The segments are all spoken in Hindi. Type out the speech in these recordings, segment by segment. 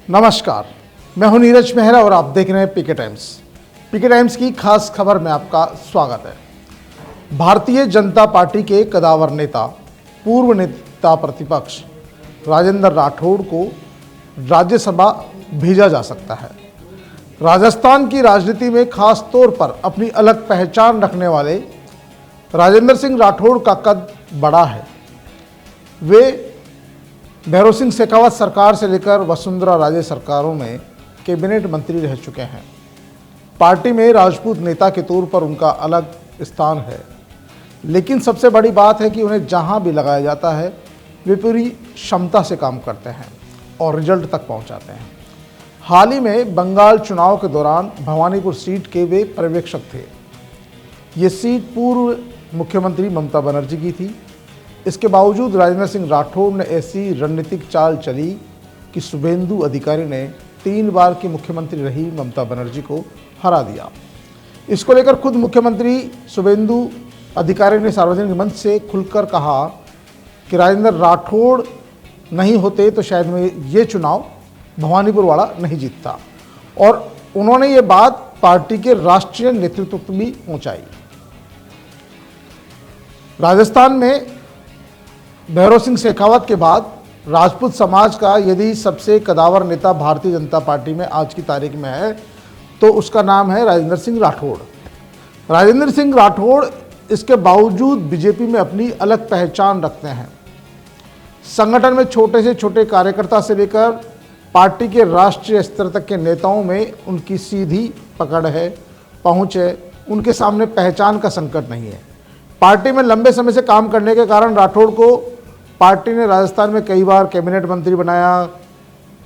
नमस्कार, मैं हूं नीरज मेहरा और आप देख रहे हैं पीके टाइम्स। पीके टाइम्स की खास खबर में आपका स्वागत है। भारतीय जनता पार्टी के कदावर नेता, पूर्व नेता प्रतिपक्ष राजेंद्र राठौड़ को राज्यसभा भेजा जा सकता है। राजस्थान की राजनीति में खास तौर पर अपनी अलग पहचान रखने वाले राजेंद्र सिंह राठौड़ का कद बड़ा है। वे भैरव सिंह शेखावत सरकार से लेकर वसुंधरा राजे सरकारों में कैबिनेट मंत्री रह चुके हैं। पार्टी में राजपूत नेता के तौर पर उनका अलग स्थान है, लेकिन सबसे बड़ी बात है कि उन्हें जहां भी लगाया जाता है वे पूरी क्षमता से काम करते हैं और रिजल्ट तक पहुंचाते हैं। हाल ही में बंगाल चुनाव के दौरान भवानीपुर सीट के वे पर्यवेक्षक थे। ये सीट पूर्व मुख्यमंत्री ममता बनर्जी की थी। इसके बावजूद राजेंद्र सिंह राठौड़ ने ऐसी रणनीतिक चाल चली कि शुभेंदु अधिकारी ने 3 बार की मुख्यमंत्री रही ममता बनर्जी को हरा दिया। इसको लेकर खुद मुख्यमंत्री शुभेंदु अधिकारी ने सार्वजनिक मंच से खुलकर कहा कि राजेंद्र राठौड़ नहीं होते तो शायद मैं ये चुनाव भवानीपुर वाला नहीं जीतता, और उन्होंने ये बात पार्टी के राष्ट्रीय नेतृत्व तक भी पहुंचाई। राजस्थान में भैरव सिंह शेखावत के बाद राजपूत समाज का यदि सबसे कदावर नेता भारतीय जनता पार्टी में आज की तारीख में है तो उसका नाम है राजेंद्र सिंह राठौड़। राजेंद्र सिंह राठौड़ इसके बावजूद बीजेपी में अपनी अलग पहचान रखते हैं। संगठन में छोटे से छोटे कार्यकर्ता से लेकर पार्टी के राष्ट्रीय स्तर तक के नेताओं में उनकी सीधी पकड़ है, पहुंच है। उनके सामने पहचान का संकट नहीं है। पार्टी में लंबे समय से काम करने के कारण राठौड़ को पार्टी ने राजस्थान में कई बार कैबिनेट मंत्री बनाया,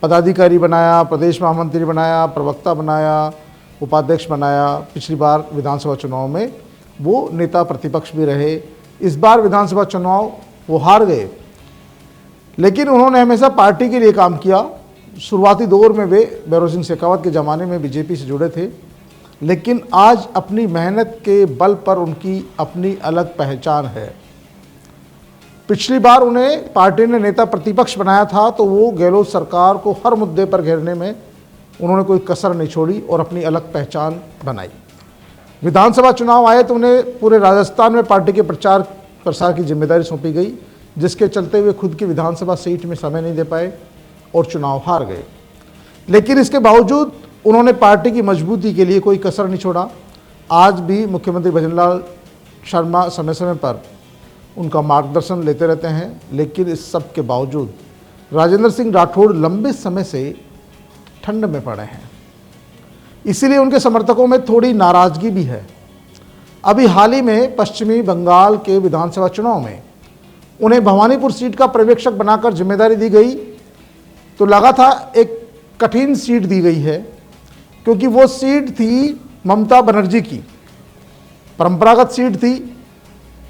पदाधिकारी बनाया, प्रदेश महामंत्री बनाया, प्रवक्ता बनाया, उपाध्यक्ष बनाया। पिछली बार विधानसभा चुनाव में वो नेता प्रतिपक्ष भी रहे। इस बार विधानसभा चुनाव वो हार गए, लेकिन उन्होंने हमेशा पार्टी के लिए काम किया। शुरुआती दौर में वे भैरव सिंह शेखावत के ज़माने में बीजेपी से जुड़े थे, लेकिन आज अपनी मेहनत के बल पर उनकी अपनी अलग पहचान है। पिछली बार उन्हें पार्टी ने नेता प्रतिपक्ष बनाया था तो वो गहलोत सरकार को हर मुद्दे पर घेरने में उन्होंने कोई कसर नहीं छोड़ी और अपनी अलग पहचान बनाई। विधानसभा चुनाव आए तो उन्हें पूरे राजस्थान में पार्टी के प्रचार प्रसार की जिम्मेदारी सौंपी गई, जिसके चलते हुए खुद की विधानसभा सीट में समय नहीं दे पाए और चुनाव हार गए। लेकिन इसके बावजूद उन्होंने पार्टी की मजबूती के लिए कोई कसर नहीं छोड़ा। आज भी मुख्यमंत्री भजनलाल शर्मा समय समय पर उनका मार्गदर्शन लेते रहते हैं, लेकिन इस सब के बावजूद राजेंद्र सिंह राठौड़ लंबे समय से ठंड में पड़े हैं। इसीलिए उनके समर्थकों में थोड़ी नाराजगी भी है। अभी हाल ही में पश्चिमी बंगाल के विधानसभा चुनाव में उन्हें भवानीपुर सीट का पर्यवेक्षक बनाकर जिम्मेदारी दी गई तो लगा था एक कठिन सीट दी गई है, क्योंकि वो सीट थी ममता बनर्जी की, परंपरागत सीट थी।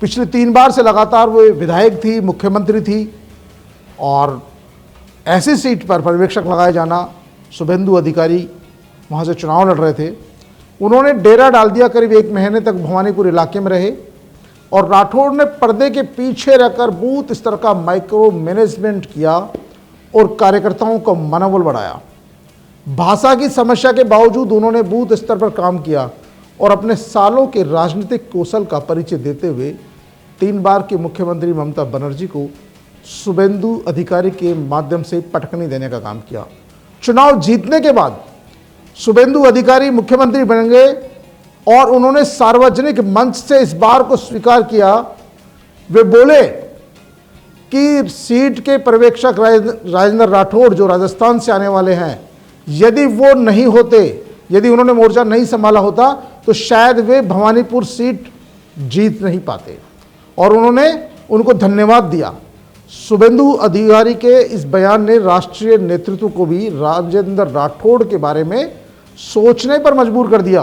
पिछले 3 बार से लगातार वो विधायक थी, मुख्यमंत्री थी, और ऐसी सीट पर पर्यवेक्षक लगाए जाना, शुभेंदु अधिकारी वहाँ से चुनाव लड़ रहे थे। उन्होंने डेरा डाल दिया, करीब 1 महीने तक भवानीपुर इलाके में रहे और राठौड़ ने पर्दे के पीछे रहकर बूथ स्तर का माइक्रो मैनेजमेंट किया और कार्यकर्ताओं का मनोबल बढ़ाया। भाषा की समस्या के बावजूद उन्होंने बूथ स्तर पर काम किया और अपने सालों के राजनीतिक कौशल का परिचय देते हुए 3 बार के मुख्यमंत्री ममता बनर्जी को शुभेंदु अधिकारी के माध्यम से पटकनी देने का काम किया। चुनाव जीतने के बाद शुभेंदु अधिकारी मुख्यमंत्री बन गए और उन्होंने सार्वजनिक मंच से इस बार को स्वीकार किया। वे बोले कि सीट के पर्यवेक्षक राजेंद्र राठौड़ जो राजस्थान से आने वाले हैं, यदि वो नहीं होते, यदि उन्होंने मोर्चा नहीं संभाला होता तो शायद वे भवानीपुर सीट जीत नहीं पाते, और उन्होंने उनको धन्यवाद दिया। शुभेंदु अधिकारी के इस बयान ने राष्ट्रीय नेतृत्व को भी राजेंद्र राठौड़ के बारे में सोचने पर मजबूर कर दिया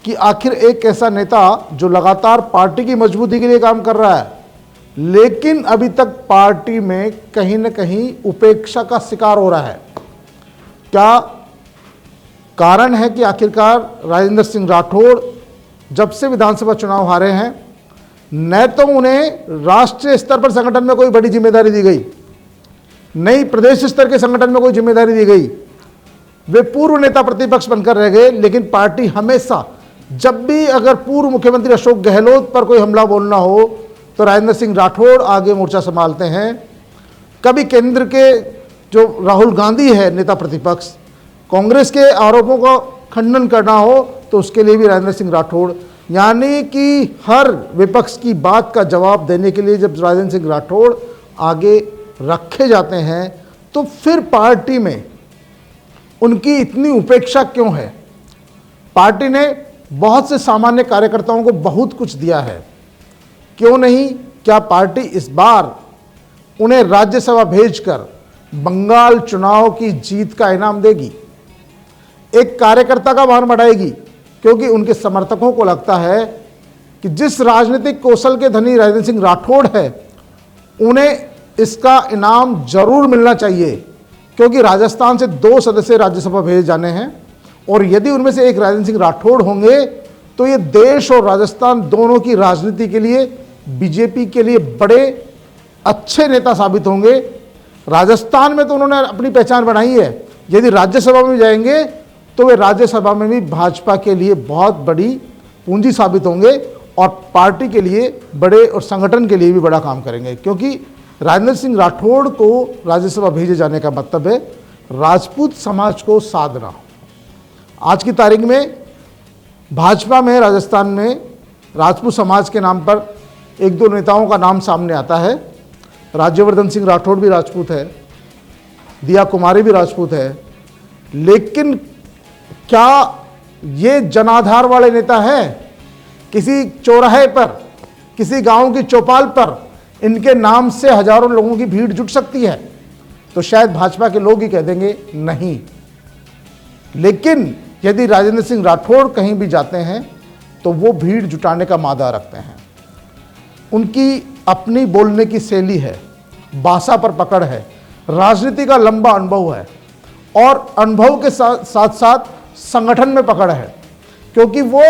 कि आखिर एक ऐसा नेता जो लगातार पार्टी की मजबूती के लिए काम कर रहा है, लेकिन अभी तक पार्टी में कहीं न कहीं उपेक्षा का शिकार हो रहा है। क्या कारण है कि आखिरकार राजेंद्र सिंह राठौड़ जब से विधानसभा चुनाव हारे हैं, न तो उन्हें राष्ट्रीय स्तर पर संगठन में कोई बड़ी जिम्मेदारी दी गई, नई प्रदेश स्तर के संगठन में कोई जिम्मेदारी दी गई, वे पूर्व नेता प्रतिपक्ष बनकर रह गए, लेकिन पार्टी हमेशा जब भी अगर पूर्व मुख्यमंत्री अशोक गहलोत पर कोई हमला बोलना हो तो राजेंद्र सिंह राठौड़ आगे मोर्चा संभालते हैं। कभी केंद्र के जो राहुल गांधी है नेता प्रतिपक्ष, कांग्रेस के आरोपों का खंडन करना हो तो उसके लिए भी राजेंद्र सिंह राठौड़, यानी कि हर विपक्ष की बात का जवाब देने के लिए जब राजेंद्र सिंह राठौड़ आगे रखे जाते हैं तो फिर पार्टी में उनकी इतनी उपेक्षा क्यों है? पार्टी ने बहुत से सामान्य कार्यकर्ताओं को बहुत कुछ दिया है, क्यों नहीं? क्या पार्टी इस बार उन्हें राज्यसभा भेजकर बंगाल चुनाव की जीत का इनाम देगी? एक कार्यकर्ता का मान बढ़ाएगी, क्योंकि उनके समर्थकों को लगता है कि जिस राजनीतिक कौशल के धनी राजेंद्र सिंह राठौड़ है उन्हें इसका इनाम जरूर मिलना चाहिए, क्योंकि राजस्थान से 2 सदस्य राज्यसभा भेजे जाने हैं और यदि उनमें से एक राजेंद्र सिंह राठौड़ होंगे तो ये देश और राजस्थान दोनों की राजनीति के लिए, बीजेपी के लिए बड़े अच्छे नेता साबित होंगे। राजस्थान में तो उन्होंने अपनी पहचान बनाई है, यदि राज्यसभा में जाएंगे तो वे राज्यसभा में भी भाजपा के लिए बहुत बड़ी पूंजी साबित होंगे और पार्टी के लिए बड़े और संगठन के लिए भी बड़ा काम करेंगे, क्योंकि राजेंद्र सिंह राठौड़ को राज्यसभा भेजे जाने का मतलब है राजपूत समाज को साधना। आज की तारीख में भाजपा में राजस्थान में राजपूत समाज के नाम पर 1-2 नेताओं का नाम सामने आता है। राज्यवर्धन सिंह राठौड़ भी राजपूत है, दिया कुमारी भी राजपूत है, लेकिन क्या ये जनाधार वाले नेता हैं? किसी चौराहे पर, किसी गांव की चौपाल पर इनके नाम से हजारों लोगों की भीड़ जुट सकती है? तो शायद भाजपा के लोग ही कह देंगे नहीं। लेकिन यदि राजेंद्र सिंह राठौड़ कहीं भी जाते हैं तो वो भीड़ जुटाने का मादा रखते हैं। उनकी अपनी बोलने की शैली है, भाषा पर पकड़ है, राजनीति का लंबा अनुभव है और अनुभव के साथ साथ संगठन में पकड़ है, क्योंकि वो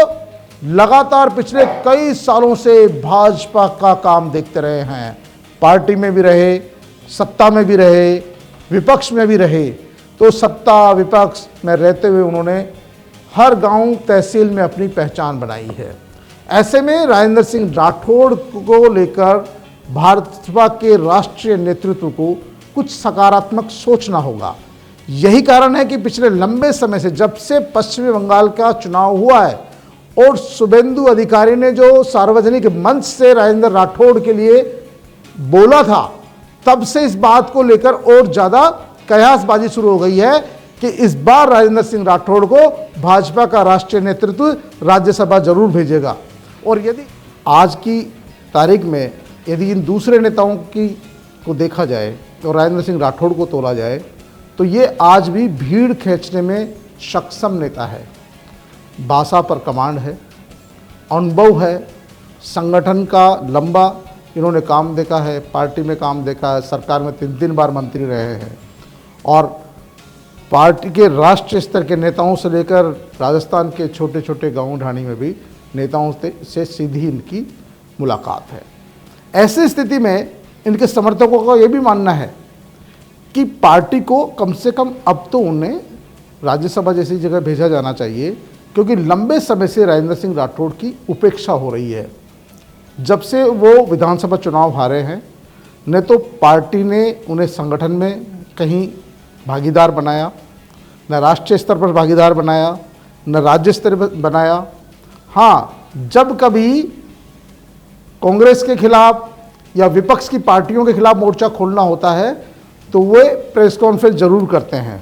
लगातार पिछले कई सालों से भाजपा का काम देखते रहे हैं। पार्टी में भी रहे, सत्ता में भी रहे, विपक्ष में भी रहे। तो सत्ता विपक्ष में रहते हुए उन्होंने हर गांव तहसील में अपनी पहचान बनाई है। ऐसे में राजेंद्र सिंह राठौड़ को लेकर भाजपा के राष्ट्रीय नेतृत्व को कुछ सकारात्मक सोचना होगा। यही कारण है कि पिछले लंबे समय से, जब से पश्चिमी बंगाल का चुनाव हुआ है और शुभेंदु अधिकारी ने जो सार्वजनिक मंच से राजेंद्र राठौड़ के लिए बोला था, तब से इस बात को लेकर और ज़्यादा कयासबाजी शुरू हो गई है कि इस बार राजेंद्र सिंह राठौड़ को भाजपा का राष्ट्रीय नेतृत्व राज्यसभा जरूर भेजेगा। और यदि आज की तारीख में यदि इन दूसरे नेताओं को देखा जाए और राजेंद्र सिंह राठौड़ को तोला जाए तो ये आज भी भीड़ खींचने में सक्षम नेता है। भाषा पर कमांड है, अनुभव है, संगठन का लंबा इन्होंने काम देखा है, पार्टी में काम देखा है, सरकार में 3 बार मंत्री रहे हैं और पार्टी के राष्ट्रीय स्तर के नेताओं से लेकर राजस्थान के छोटे छोटे गांव ढाणी में भी नेताओं से सीधी इनकी मुलाकात है। ऐसी स्थिति में इनके समर्थकों का ये भी मानना है कि पार्टी को कम से कम अब तो उन्हें राज्यसभा जैसी जगह भेजा जाना चाहिए, क्योंकि लंबे समय से राजेंद्र सिंह राठौड़ की उपेक्षा हो रही है। जब से वो विधानसभा चुनाव हारे हैं, न तो पार्टी ने उन्हें संगठन में कहीं भागीदार बनाया, न राष्ट्रीय स्तर पर भागीदार बनाया, न राज्य स्तर पर बनाया। हाँ, जब कभी कांग्रेस के खिलाफ या विपक्ष की पार्टियों के खिलाफ मोर्चा खोलना होता है तो वे प्रेस कॉन्फ्रेंस जरूर करते हैं।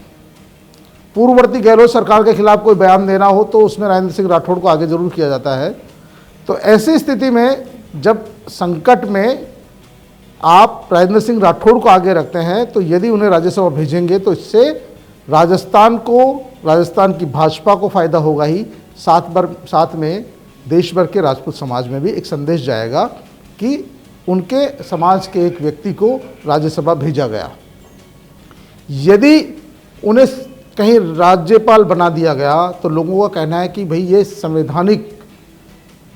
पूर्ववर्ती गहलोत सरकार के खिलाफ कोई बयान देना हो तो उसमें राजेंद्र सिंह राठौड़ को आगे जरूर किया जाता है। तो ऐसी स्थिति में जब संकट में आप राजेंद्र सिंह राठौड़ को आगे रखते हैं तो यदि उन्हें राज्यसभा भेजेंगे तो इससे राजस्थान की भाजपा को फायदा होगा ही, साथ में देश भर के राजपूत समाज में भी एक संदेश जाएगा कि उनके समाज के एक व्यक्ति को राज्यसभा भेजा गया। यदि उन्हें कहीं राज्यपाल बना दिया गया तो लोगों का कहना है कि भाई ये संवैधानिक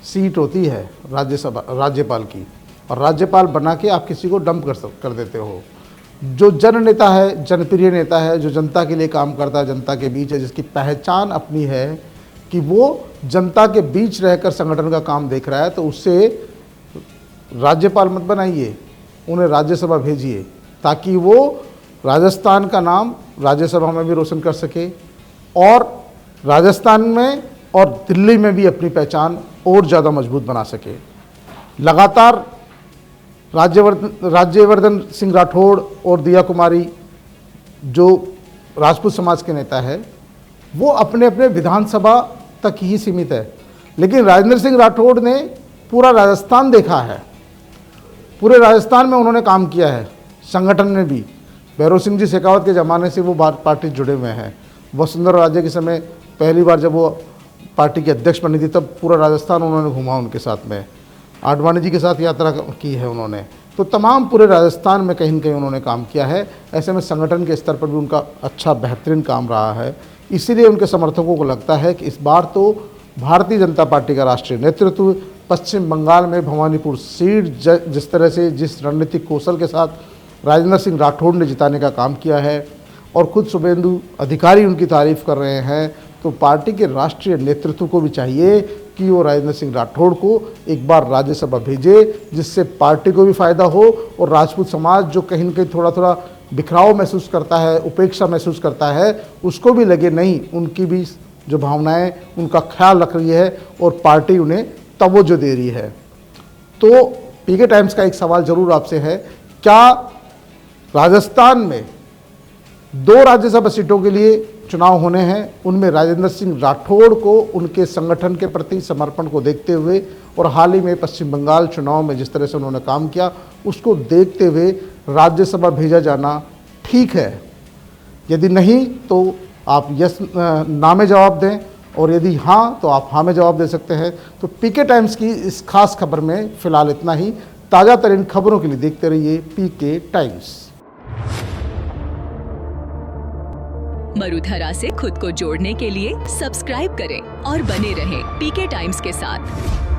सीट होती है राज्यपाल की, और राज्यपाल बना के आप किसी को डंप कर देते हो। जो जन नेता है, जनप्रिय नेता है, जो जनता के लिए काम करता है, जनता के बीच है, जिसकी पहचान अपनी है कि वो जनता के बीच रहकर संगठन का काम देख रहा है, तो उससे राज्यपाल मत बनाइए, उन्हें राज्यसभा भेजिए ताकि वो राजस्थान का नाम राज्यसभा में भी रोशन कर सके और राजस्थान में और दिल्ली में भी अपनी पहचान और ज़्यादा मजबूत बना सके। लगातार राज्यवर्धन सिंह राठौड़ और दिया कुमारी जो राजपूत समाज के नेता है, वो अपने अपने विधानसभा तक ही सीमित है, लेकिन राजेंद्र सिंह राठौड़ ने पूरा राजस्थान देखा है, पूरे राजस्थान में उन्होंने काम किया है, संगठन में भी। भैरव सिंह जी शेखावत के ज़माने से वो पार्टी जुड़े हुए हैं। वसुंधरा राजे के समय पहली बार जब वो पार्टी के अध्यक्ष बनी थी तब पूरा राजस्थान उन्होंने घूमा उनके साथ में। आडवाणी जी के साथ यात्रा की है उन्होंने, तो तमाम पूरे राजस्थान में कहीं न कहीं उन्होंने काम किया है। ऐसे में संगठन के स्तर पर भी उनका अच्छा बेहतरीन काम रहा है। इसीलिए उनके समर्थकों को लगता है कि इस बार तो भारतीय जनता पार्टी का राष्ट्रीय नेतृत्व पश्चिम बंगाल में भवानीपुर सीट जिस तरह से जिस रणनीतिक कौशल के साथ राजेंद्र सिंह राठौड़ ने जिताने का काम किया है और खुद शुभेंदु अधिकारी उनकी तारीफ कर रहे हैं, तो पार्टी के राष्ट्रीय नेतृत्व को भी चाहिए कि वो राजेंद्र सिंह राठौड़ को एक बार राज्यसभा भेजे, जिससे पार्टी को भी फायदा हो और राजपूत समाज जो कहीं न कहीं थोड़ा थोड़ा बिखराव महसूस करता है, उपेक्षा महसूस करता है, उसको भी लगे नहीं, उनकी भी जो भावनाएं उनका ख्याल रख रही है और पार्टी उन्हें तवज्जो दे रही है। तो पीके टाइम्स का एक सवाल जरूर आपसे है, क्या राजस्थान में 2 राज्यसभा सीटों के लिए चुनाव होने हैं, उनमें राजेंद्र सिंह राठौड़ को उनके संगठन के प्रति समर्पण को देखते हुए और हाल ही में पश्चिम बंगाल चुनाव में जिस तरह से उन्होंने काम किया उसको देखते हुए राज्यसभा भेजा जाना ठीक है? यदि नहीं तो आप यस ना में जवाब दें और यदि हाँ तो आप हाँ में जवाब दे सकते हैं। तो पीके टाइम्स की इस खास खबर में फिलहाल इतना ही। ताज़ा तरीन खबरों के लिए देखते रहिए पीके टाइम्स। मरुधरा से खुद को जोड़ने के लिए सब्सक्राइब करें और बने रहें पीके टाइम्स के साथ।